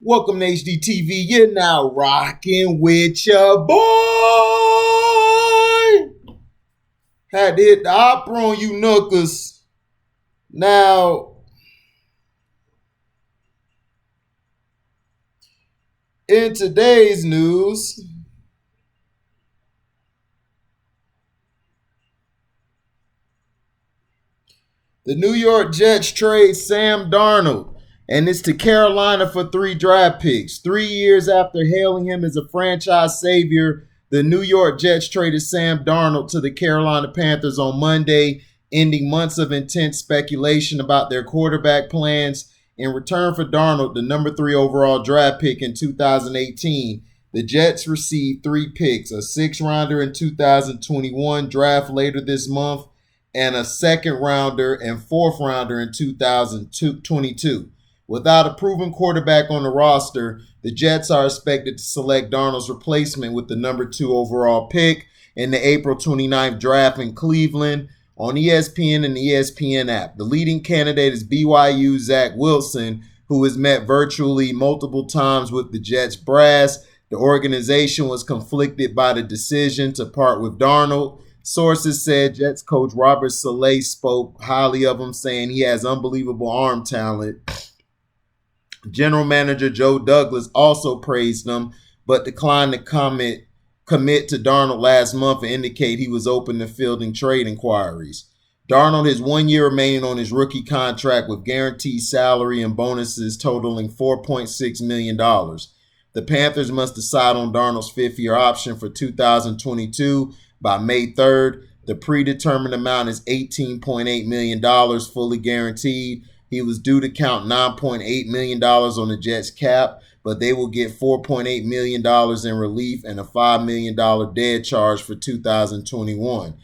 Welcome to HDTV. You're now rocking with your boy. Had to hit the opera on you knuckers. Now, in today's news, the New York Jets trade Sam Darnold, and it's to Carolina for 3 draft picks. 3 years after hailing him as a franchise savior, the New York Jets traded Sam Darnold to the Carolina Panthers on Monday, ending months of intense speculation about their quarterback plans. In return for Darnold, the number 3 overall draft pick in 2018, the Jets received 3 picks, a 6th-rounder in 2021 draft later this month, and a 2nd-rounder and 4th-rounder in 2022. Without a proven quarterback on the roster, the Jets are expected to select Darnold's replacement with the number 2 overall pick in the April 29th draft in Cleveland. On ESPN and the ESPN app, the leading candidate is BYU's Zach Wilson, who has met virtually multiple times with the Jets brass. The organization was conflicted by the decision to part with Darnold. Sources said Jets coach Robert Saleh spoke highly of him, saying he has unbelievable arm talent. General manager Joe Douglas also praised him, but declined to commit to Darnold last month and indicate he was open to fielding trade inquiries. Darnold has 1 year remaining on his rookie contract with guaranteed salary and bonuses totaling $4.6 million. The Panthers must decide on Darnold's 5th-year option for 2022 by May 3rd. The predetermined amount is $18.8 million, fully guaranteed. He was due to count $9.8 million on the Jets cap, but they will get $4.8 million in relief and a $5 million dead charge for 2021.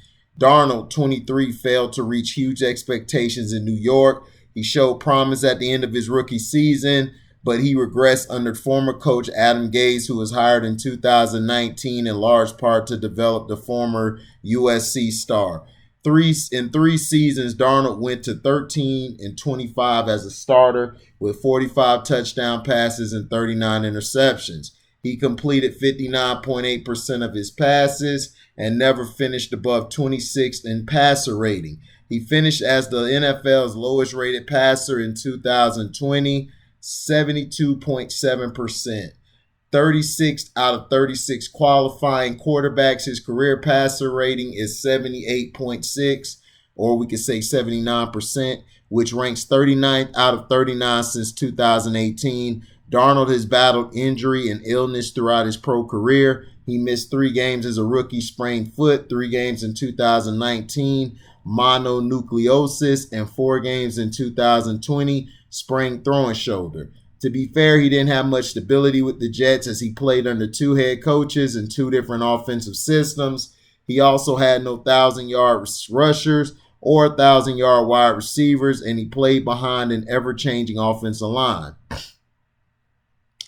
Darnold, 23, failed to reach huge expectations in New York. He showed promise at the end of his rookie season, but he regressed under former coach Adam Gase, who was hired in 2019 in large part to develop the former USC star. In 3 seasons, Darnold went to 13-25 as a starter with 45 touchdown passes and 39 interceptions. He completed 59.8% of his passes and never finished above 26th in passer rating. He finished as the NFL's lowest rated passer in 2020, 72.7%. 36 out of 36 qualifying quarterbacks. His career passer rating is 78.6, or we could say 79%, which ranks 39th out of 39 since 2018. Darnold has battled injury and illness throughout his pro career. He missed 3 games as a rookie, sprained foot, 3 games in 2019, mononucleosis, and 4 games in 2020, sprained throwing shoulder. To be fair, he didn't have much stability with the Jets as he played under 2 head coaches and 2 different offensive systems. He also had no 1,000-yard rushers or 1,000-yard wide receivers, and he played behind an ever-changing offensive line.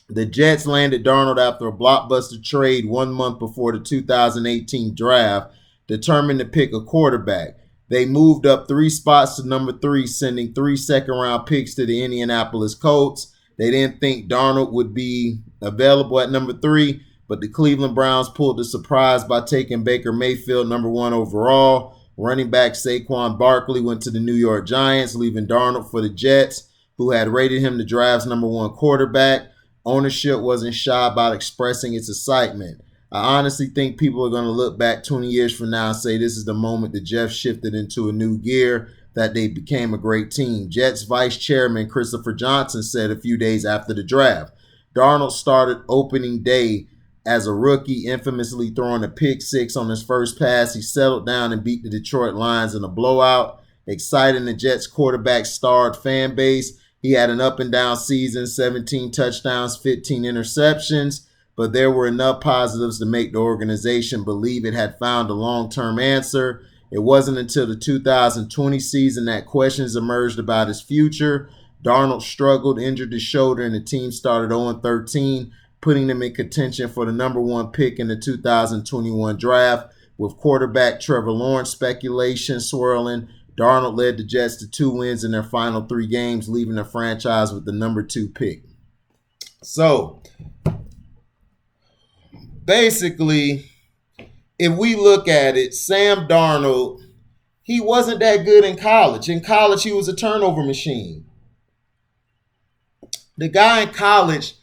The Jets landed Darnold after a blockbuster trade 1 month before the 2018 draft, determined to pick a quarterback. They moved up 3 spots to number 3, sending 3 second-round picks to the Indianapolis Colts. They didn't think Darnold would be available at number 3, but the Cleveland Browns pulled the surprise by taking Baker Mayfield number 1 overall. Running back Saquon Barkley went to the New York Giants, leaving Darnold for the Jets, who had rated him the draft's number 1 quarterback. Ownership wasn't shy about expressing its excitement. I honestly think people are going to look back 20 years from now and say this is the moment the Jets shifted into a new gear, that they became a great team. Jets Vice Chairman Christopher Johnson said a few days after the draft. Darnold started opening day as a rookie, infamously throwing a pick 6 on his first pass. He settled down and beat the Detroit Lions in a blowout, exciting the Jets quarterback-starved fan base. He had an up-and-down season, 17 touchdowns, 15 interceptions, but there were enough positives to make the organization believe it had found a long-term answer. It wasn't until the 2020 season that questions emerged about his future. Darnold struggled, injured his shoulder, and the team started 0-13, putting them in contention for the number 1 pick in the 2021 draft. With quarterback Trevor Lawrence speculation swirling, Darnold led the Jets to 2 wins in their final 3 games, leaving the franchise with the number 2 pick. So basically, if we look at it, Sam Darnold, he wasn't that good in college. In college, he was a turnover machine. The guy in college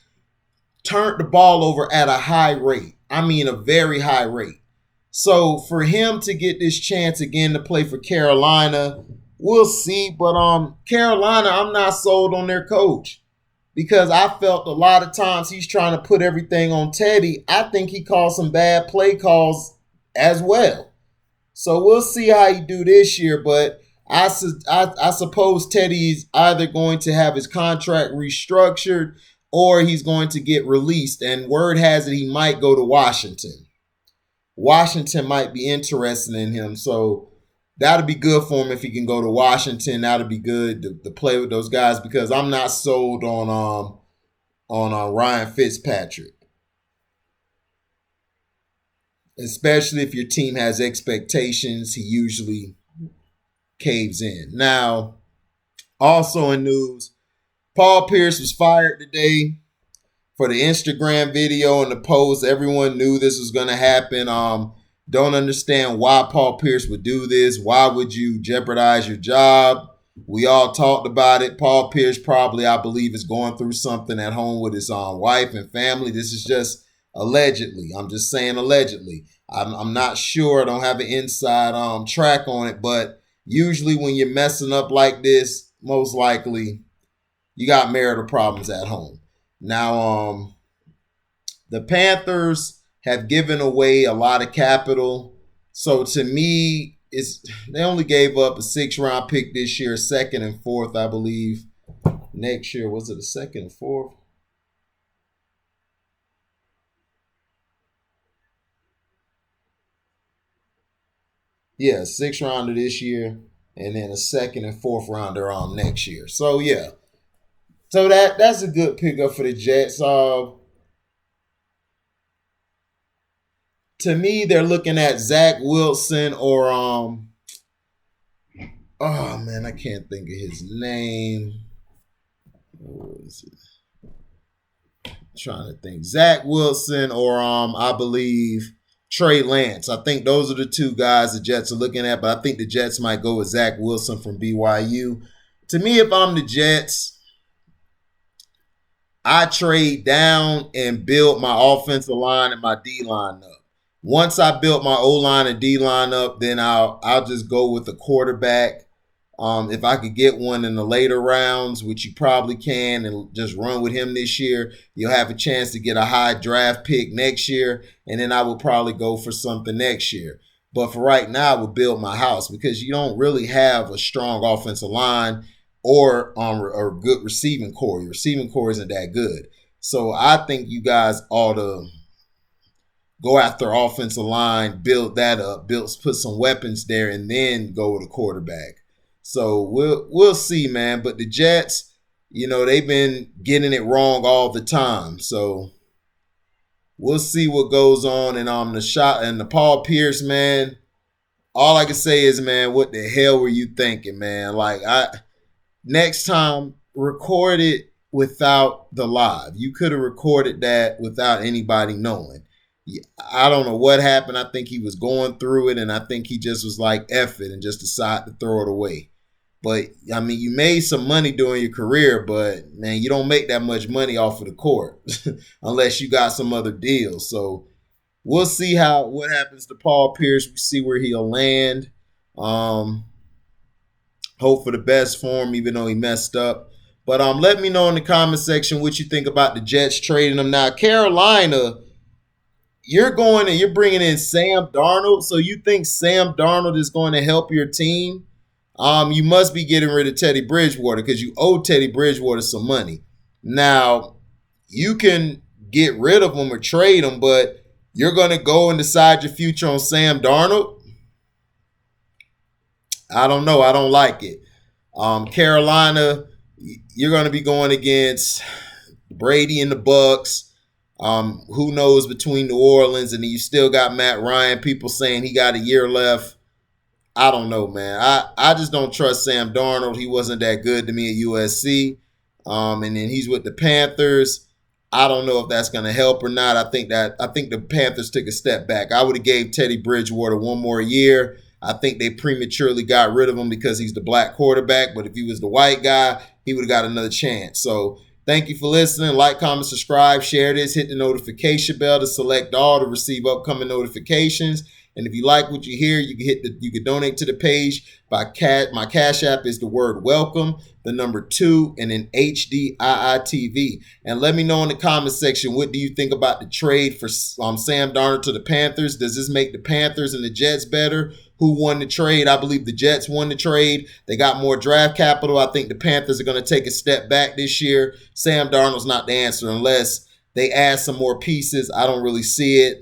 turned the ball over at a high rate. I mean, a very high rate. So for him to get this chance again to play for Carolina, we'll see. But Carolina, I'm not sold on their coach because I felt a lot of times he's trying to put everything on Teddy. I think he called some bad play calls as well. So we'll see how he do this year. But I suppose Teddy's either going to have his contract restructured or he's going to get released. And word has it he might go to Washington. Washington might be interested in him. So that'll be good for him if he can go to Washington. That'll be good to play with those guys because I'm not sold on Ryan Fitzpatrick. Especially if your team has expectations, he usually caves in. Now, also in news, Paul Pierce was fired today for the Instagram video and the post. Everyone knew this was going to happen. Don't understand why Paul Pierce would do this. Why would you jeopardize your job? We all talked about it. Paul Pierce probably, I believe, is going through something at home with his wife and family. This is just allegedly. I'm just saying allegedly. I'm not sure. I don't have an inside track on it. But usually when you're messing up like this, most likely you got marital problems at home. Now, the Panthers have given away a lot of capital. So to me, they only gave up a 6th-round pick this year, 2nd and 4th, I believe. Next year, was it a 2nd and 4th? Yeah, 6th rounder this year, and then a 2nd and 4th rounder on next year. So yeah. So that's a good pickup for the Jets. To me, they're looking at Zach Wilson or oh man, I can't think of his name. What is it? I'm trying to think. Zach Wilson or I believe Trey Lance. I think those are the two guys the Jets are looking at, but I think the Jets might go with Zach Wilson from BYU. To me, if I'm the Jets, I trade down and build my offensive line and my D-line up. Once I built my O-line and D-line up, then I'll just go with the quarterback. If I could get one in the later rounds, which you probably can, and just run with him this year, you'll have a chance to get a high draft pick next year, and then I will probably go for something next year. But for right now, I would build my house because you don't really have a strong offensive line or a good receiving core. Your receiving core isn't that good. So I think you guys ought to go after offensive line, build that up, put some weapons there, and then go with a quarterback. So we'll see, man. But the Jets, they've been getting it wrong all the time. So we'll see what goes on. And the Paul Pierce, man, all I can say is, man, what the hell were you thinking, man? Next time, record it without the live. You could have recorded that without anybody knowing. I don't know what happened. I think he was going through it, and I think he just was like, F it, and just decided to throw it away. But, I mean, you made some money during your career, but, man, you don't make that much money off of the court unless you got some other deals. So we'll see what happens to Paul Pierce. We see where he'll land. Hope for the best for him, even though he messed up. But let me know in the comment section what you think about the Jets trading him. Now, Carolina, you're bringing in Sam Darnold. So you think Sam Darnold is going to help your team? You must be getting rid of Teddy Bridgewater because you owe Teddy Bridgewater some money. Now, you can get rid of him or trade him, but you're going to go and decide your future on Sam Darnold? I don't know. I don't like it. Carolina, you're going to be going against Brady and the Bucks. Who knows between New Orleans, and then you still got Matt Ryan. People saying he got a year left. I don't know, man. I just don't trust Sam Darnold. He wasn't that good to me at USC. And then he's with the Panthers. I don't know if that's going to help or not. I think the Panthers took a step back. I would have gave Teddy Bridgewater one more year. I think they prematurely got rid of him because he's the black quarterback. But if he was the white guy, he would have got another chance. So thank you for listening. Like, comment, subscribe, share this. Hit the notification bell to select all to receive upcoming notifications. And if you like what you hear, you can donate to the page by my Cash App is the word welcome, the number 2, and then HDIITV. And let me know in the comment section, what do you think about the trade for Sam Darnold to the Panthers? Does this make the Panthers and the Jets better? Who won the trade? I believe the Jets won the trade. They got more draft capital. I think the Panthers are going to take a step back this year. Sam Darnold's not the answer unless they add some more pieces. I don't really see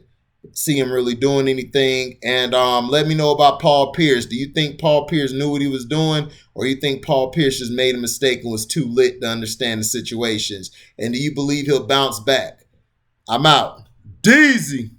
him really doing anything. And let me know about Paul Pierce. Do you think Paul Pierce knew what he was doing, or you think Paul Pierce just made a mistake and was too lit to understand the situations? And do you believe he'll bounce back? I'm out. Deezy.